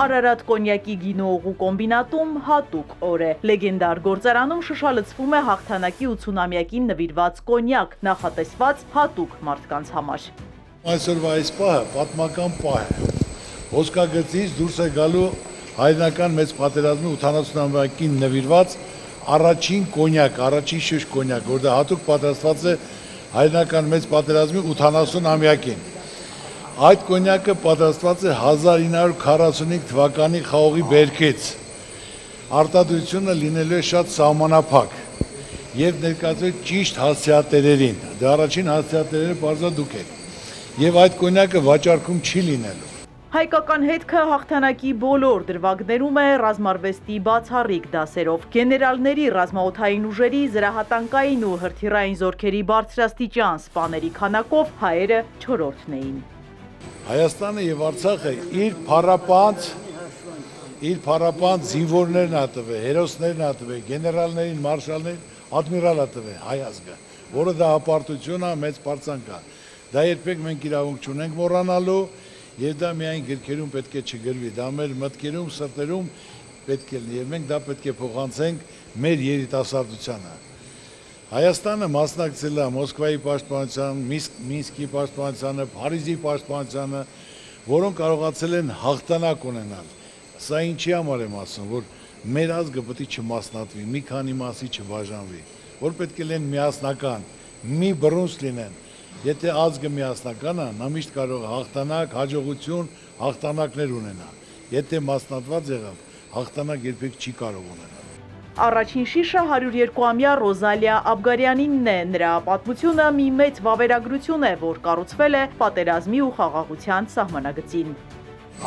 Արարատ կոնյակի գինուողու կոմբինատում հատուկ օր է։ Լեգենդար գործարանում շշալցվում է հաղթանակի 80-ամյակին նվիրված կոնյակ, նախատեսված հատուկ մարդկանց համար։ Այսօրվա այս պահը պատմական պահ է։ Ոսկագծից դուրս է գալու հայրենական մեծ պատերազմի 80-ամյակին նվիրված առաջին կոնյակ, առաջին շիշ կոնյակ, որ դա հատուկ պատրաստված է հայրենական մեծ պատերազմի 80-ամյակին։ Այդ կոնյակը պատրաստված է 1945 թվականի խաղողի բերքից։ Արտադրությունը լինելու է շատ սահմանափակ եւ ներկայացվեց ճիշտ հասցեատերերին։ Դա առաջին հասցեատերերը բարձրադուք են։ Եվ այդ կոնյակը վաճառքում չի լինելու։ Հայկական հետքը հաղթանակի բոլոր դրվագներում է ռազմարվեստի բացառիկ դասերով։ Գեներալների, ռազմաօդային ուժերի, զրահատանկային ու հրթիռային զորքերի բարձրաստիճան սպաների քանակով հայերը չորրորդն էին։ Հայաստանը եւ Արցախը իր փառապանծ զինվորներն ա տվել, հերոսներն ա տվել, գեներալներին, մարշալներին, ադմիրալ ա տվել հայ ազգը, որը դա հպարտություն է, մեծ պարծանք է։ Դա երբեք մենք իրավունք չունենք մոռանալու, եւ դա միայն գրքերում պետք է չգրվի, դա մեր մտքերում, սրտերում պետք է լինի, եւ մենք դա պետք է փոխանցենք մեր երիտասարդությանը։ Հայաստանը մասնակցել է Մոսկվայի պաշտպանության, Մինսկի պաշտպանությանը, Փարիզի պաշտպանությանը, որոնք կարողացել են հաղթանակ ունենալ։ Սա ինչի համար եմ ասում, որ մեր ազգը պետք է չմասնատվի, մի քանի մասի չբաժանվի, որ պետք է լինեն միասնական, մի բռունց լինեն։ Եթե ազգը միասնական է, նա միշտ կարող է հաղթանակ, հաջողություն, հաղթանակներ ունենա։ Եթե մասնատված եղավ, հաղթանակ երբեք չի կարող ունենալ։ Առաջին շիշը 102-ամյա Ռոզալիա Աբգարյանինն է։ Նրա պատմությունը մի մեծ վավերագրություն է, որ կառուցվել է պատերազմի ու խաղաղության սահմանագծին։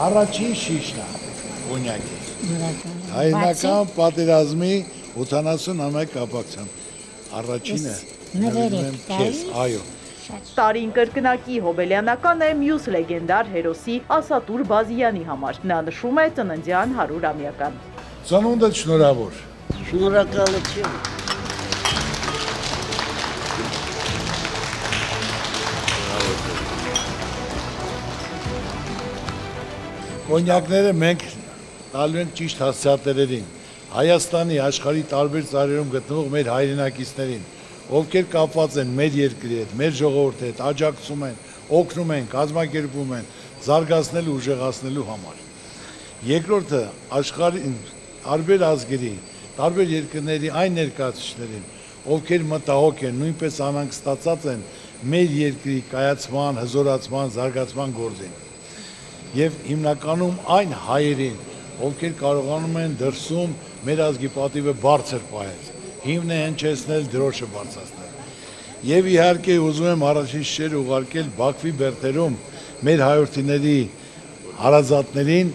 Առաջին շիշն է կոնյակի։ Հայկական պատերազմի 80-ամյա կապակցությամբ առաջինը նվիրում քեզ, այո։ Տարին կրկնակի հոբելյանական է մյուս լեգենդար հերոսի Ասատուր Բազյանի համար։ Նա նշում է ծննդյան 100-ամյական։ Ծնունդդ շնորհավոր։ Շնորհակալություն։ Կոնյակները մենք տալու ենք ճիշտ հասցեատերերին, Հայաստանի, աշխարհի տարբեր ծայրերում գտնվող մեր հայրենակիցներին, ովքեր կապված են մեր երկրի հետ, մեր ժողովրդի հետ, աջակցում են, օգնում են, կազմակերպում են, զարգացնելու, ուժեղացնելու համար։ Երկրորդը աշխարհի տարբեր ազգերի, տարբեր երկրների այն ներկայացուցիչներին, ովքեր մտահոգ են, նույնպես անհանգստացած են մեր երկրի կայացման, հզորացման, զարգացման գործին։ Եվ հիմնականում այն հայերին, ովքեր կարողանում են դրսում մեր ազգի պատիվը բարձր պահել, հիմն է հնչեցնել, դրոշը բարձրացնել։ Եվ իհարկե ուզում եմ առաջին շիշեր ուղարկել Բաքվի բերդերում մեր հայրենիների հարազատներին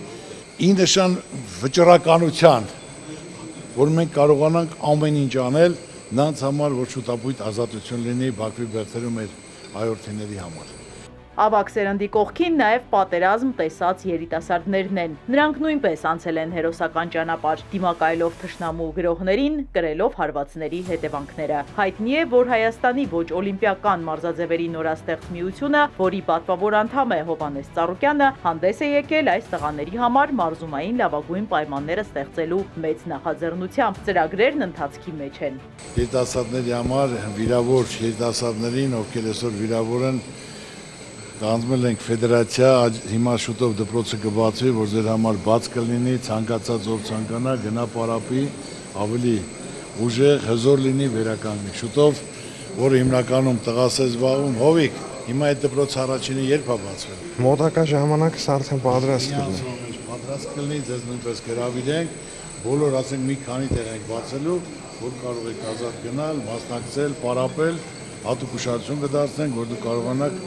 ի նշան վճռականության, որ մենք կարողանանք ամեն ինչ անել նրանց համար, որ շուտապույտ ազատություն լինի Բաքվի բերդերում մեր հայրենիների համար։ Ավագ սերնդի կողքին նաև պատերազմ տեսած երիտասարդներն են։ Նրանք նույնպես անցել են հերոսական ճանապարհ, դիմակայելով թշնամու գրոհներին, կրելով հարվածների հետևանքները։ Հայտնի է, որ Հայաստանի ոչ օլիմպիական մարզաձևերի նորաստեղծ միությունը, որի պատվավոր անդամ է Հովհաննես Ծառուկյանը, հանդես է եկել այս տղաների համար մարզումային լավագույն պայմանները ստեղծելու մեծ նախաձեռնությամբ։ Ծրագրերն ընթացքի մեջ են։ Երիտասարդների համար վիրավոր երիտասարդներին, ովքեր այսօր վիրավոր են, Կանցմել ենք ֆեդերացիա, հիմա շուտով դպրոցը կբացվի, որ ձեր համար բաց կլինի, ցանկացած ով ցանկանա, գնա պարապի, ավելի ուժեղ, հզոր լինի, վերականգնի։ Շուտով, որը հիմնականում տղաս է զբաղվում, Հովիկ, հիմա այդ դպրոցը առաջինը երբ է բացվել։ Մոտակա ժամանակս արդեն պատրաստ կլինի։ Պատրաստ կլինի, ձեզ նույնպես կհրավիրենք, բոլոր ասենք մի քանի տեղ ենք բացելու, որ կարող եք ազատ գնալ, մասնակցել, պարապել, հատուկ ուշադրություն կդարձնենք, որ դուք կարողանաք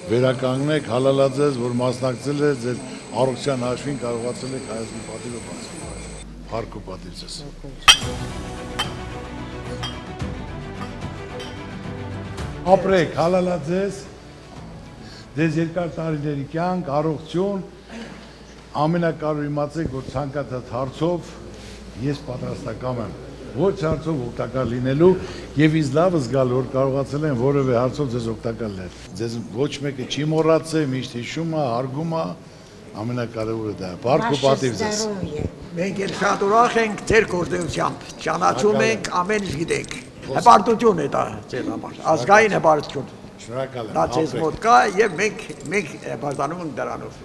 վերականգնեք, հալալաձեզ, որ մասնակցել է ձեր առողջության հաշվին կարողացել եք հայազգի պատիվը բացել։ Փառք ու պատիվ ձեզ։ Ապրեք, հալալաձեզ, ձեզ երկար տարիների կյանք, առողջություն, ամենակարևորը իմացեք, որ ցանկացած հարցով ես պատրաստակամ եմ։ Ոչ հարցով օգտակար լինելու եւ ինձ լավ զգալ, որ կարողացել եմ որևէ հարցով ձեզ օգտակար լինել։ Ձեզ ոչ մեկը չի մոռացել, միշտ հիշում է, հարգում է, Ամենակարևորը դա է։ Բարք ու պատիվ ձեզ։ Մենք էլ շատ ուրախ ենք ձեր գործունեությամբ, ճանաչում ենք, ամեն ինչ գիտենք։ Հպարտություն է դա ձեր համար, ազգային հպարտություն։ Շնորհակալ եմ։ Դա ձեզ մոտ կա եւ մենք բաժանում ենք դրանով։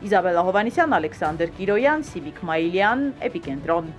Իզաբելլա Հովանեսյան, Ալեքսանդր Կիրոյան, Սիվիկ Մայիլյան, Էպիկենտրոն։